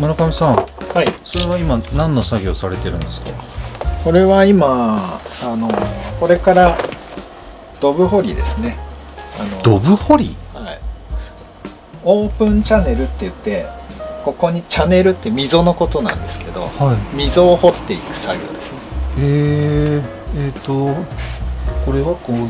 村上さん、はい、それは今何の作業されてるんですか？これは今これからドブ掘りですね。ドブ掘り？はい、オープンチャネルって言って、ここにチャネルって溝のことなんですけど、は溝を掘っていく作業ですね。これはこういう、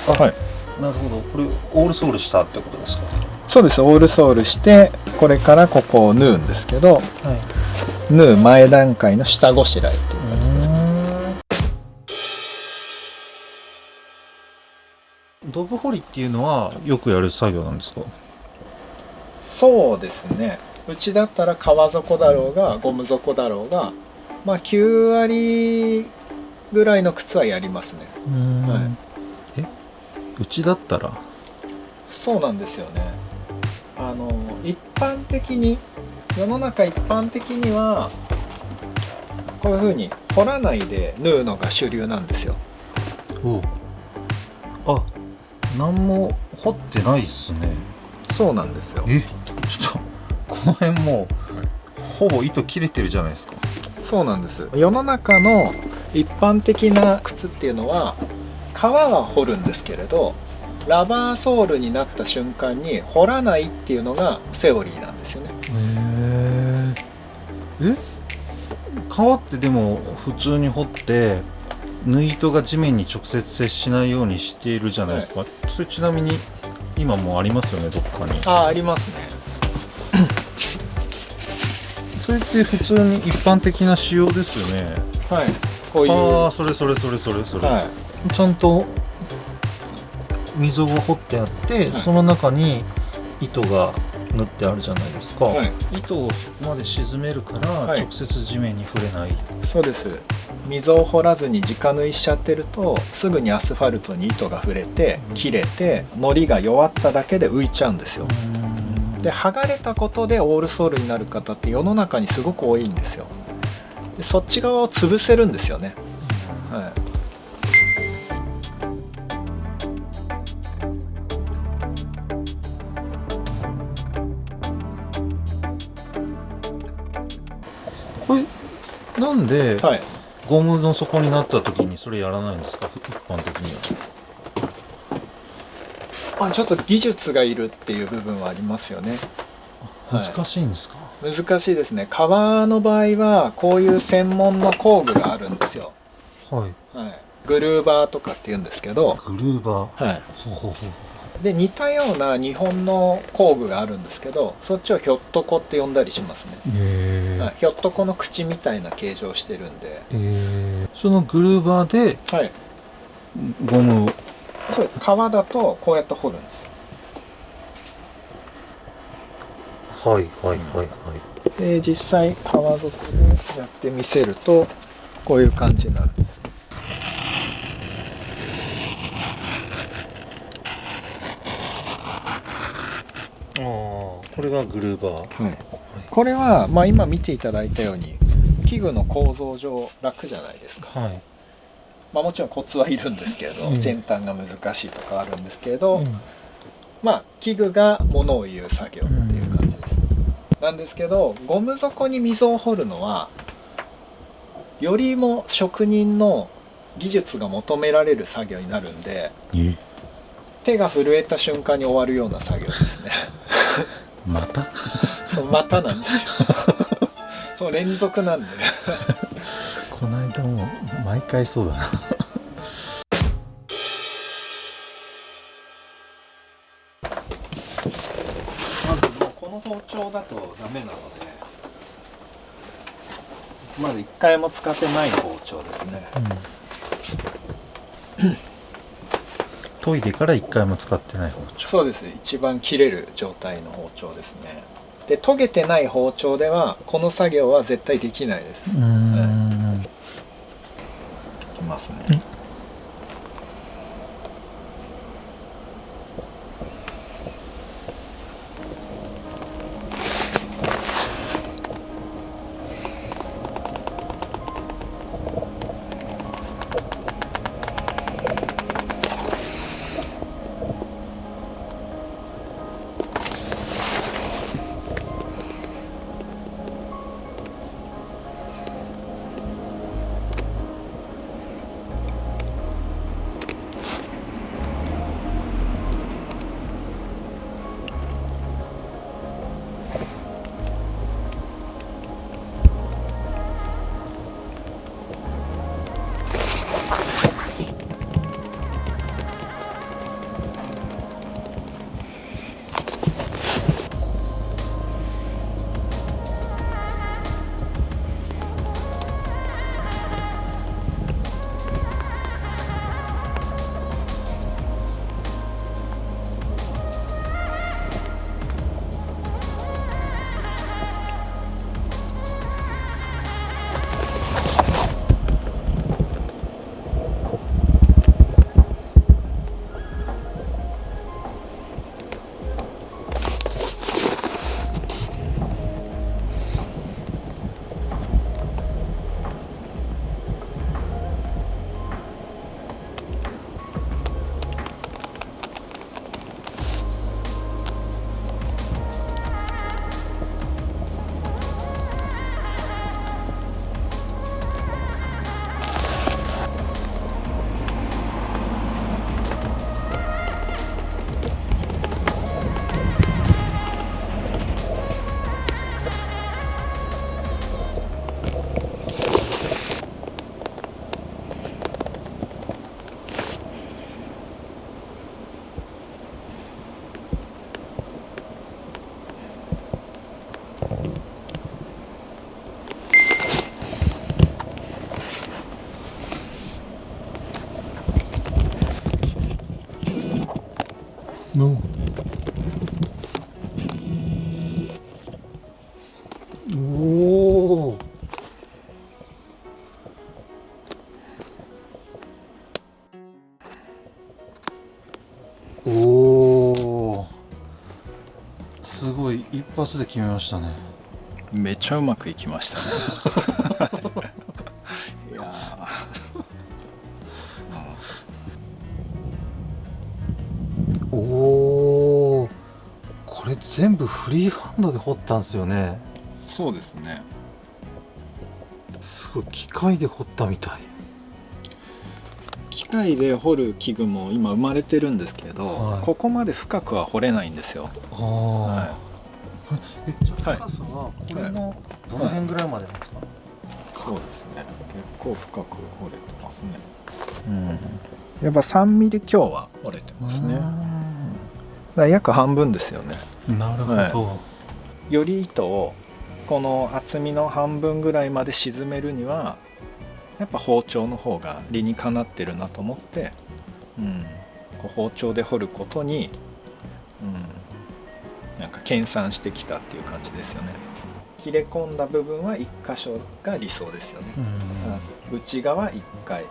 はい、なるほど、これオールソールしたってことですか？そうです。オールソールしてこれからここを縫うんですけど、はい、縫う前段階の下ごしらえっていう感じですね。ドブ掘りっていうのはよくやる作業なんですか？そうですね。うちだったら川底だろうがゴム底だろうが、まあ9割ぐらいの靴はやりますね。はい、うちだったらそうなんですよね。一般的に世の中一般的にはこういう風に掘らないで縫うのが主流なんですよ。あ、何も掘ってないっすね。そうなんですよ。ちょっとこの辺もうほぼ糸切れてるじゃないですか。そうなんです。世の中の一般的な靴っていうのは皮は掘るんですけれど、ラバーソールになった瞬間に掘らないっていうのがセオリーなんですよね。皮ってでも普通に掘って縫い糸が地面に直接接しないようにしているじゃないですか、それちなみに今もありますよね、どっかに。ありますね。それって普通に一般的な仕様ですよね。はい、こういうそれ、はい、ちゃんと溝が掘ってあって、その中に糸が縫ってあるじゃないですか、糸をそこまで沈めるから、直接地面に触れない。そうです。溝を掘らずに直縫いしちゃってると、すぐにアスファルトに糸が触れて切れて、糊が弱っただけで浮いちゃうんですよ。で剥がれたことでオールソールになる方って世の中にすごく多いんですよ。でそっち側を潰せるんですよね。これなんで、ゴムの底になった時にそれやらないんですか、一般的には。ちょっと技術がいるっていう部分はありますよね。難しいんですか？難しいですね。革の場合はこういう専門の工具があるんですよ。グルーバーとかっていうんですけど、グルーバー、で似たような日本の工具があるんですけど、そっちをひょっとこって呼んだりしますね。ひょっとこの口みたいな形状してるんで、そのグルーバーで、ゴムを、革だとこうやって掘るんですよ。で実際革底でやってみせるとこういう感じになるんです。これがグルーバー、これは、今見ていただいたように器具の構造上楽じゃないですか。もちろんコツはいるんですけれど、先端が難しいとかあるんですけれど、器具がものを言う作業っていう感じです。なんですけど、ゴム底に溝を掘るのはよりも職人の技術が求められる作業になるんで、手が震えた瞬間に終わるような作業ですね。またまたなんですよ。そう連続なんで。この間も毎回そうだな。まずもうこの包丁だとダメなので、まず一回も使ってない包丁ですね。研いでから一回も使ってない包丁。そうです。一番切れる状態の包丁ですね。で研げてない包丁ではこの作業は絶対できないです。いきますね。おお。おお。すごい一発で決めましたね。めちゃうまくいきましたね。いやおお。これ全部フリーハンドで彫ったんですよね。そうですね。すごい機械で彫ったみたい。機械で彫る器具も今生まれてるんですけど、はい、ここまで深くは彫れないんですよ。ああ、はい、じゃあ高さはこれのどの辺ぐらいまでなんですか？そうですね。結構深く彫れてますね。うん。やっぱ3ミリ強は彫れてますね。だから約半分ですよね。なるほど。はい、より糸をこの厚みの半分ぐらいまで沈めるにはやっぱ包丁の方が理にかなってるなと思って、こう包丁で彫ることに、なんか研鑽してきたっていう感じですよね。切れ込んだ部分は1箇所が理想ですよね。内側1回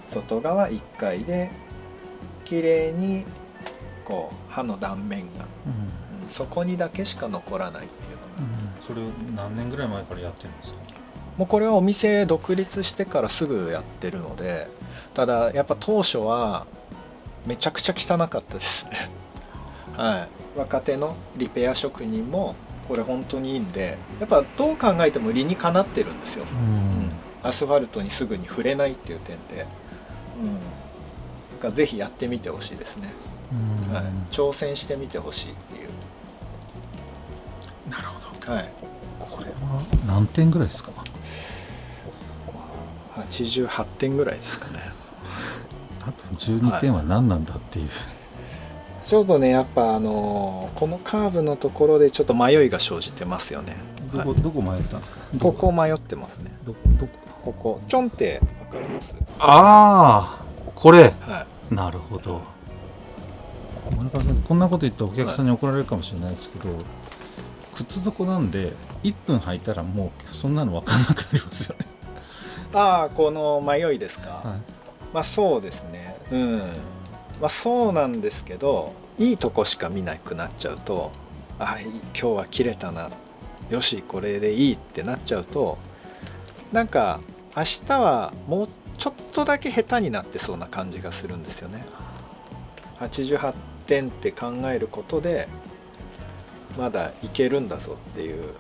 外側1回で綺麗にこう刃の断面が、そこにだけしか残らないっていうのが、それを何年ぐらい前からやってるんですか？もうこれはお店独立してからすぐやってるので、ただやっぱ当初はめちゃくちゃ汚かったですね。はい、若手のリペア職人もこれ本当にいいんで、やっぱどう考えても理にかなってるんですよ。アスファルトにすぐに触れないっていう点で、だからぜひやってみてほしいですね。はい、挑戦してみてほしいっていう。なるほど。はい。これは何点ぐらいですか？88点ぐらいですかね。あと12点は何なんだっていう、ちょうどね、やっぱこのカーブのところでちょっと迷いが生じてますよね。どこ迷ったんですか？ここ迷ってますね。ここちょんってわかります？ああ、これ、はい、なるほど。こんなこと言ったらお客さんに怒られるかもしれないですけど、靴底なんで1分履いたらもうそんなの分かんなくなりますよね。ああ、この迷いですか？はい、まあそうですね。まあそうなんですけど、いいとこしか見なくなっちゃうと、あ、今日は切れたな、よしこれでいいってなっちゃうと、なんか明日はもうちょっとだけ下手になってそうな感じがするんですよね。88点って考えることでまだいけるんだぞっていう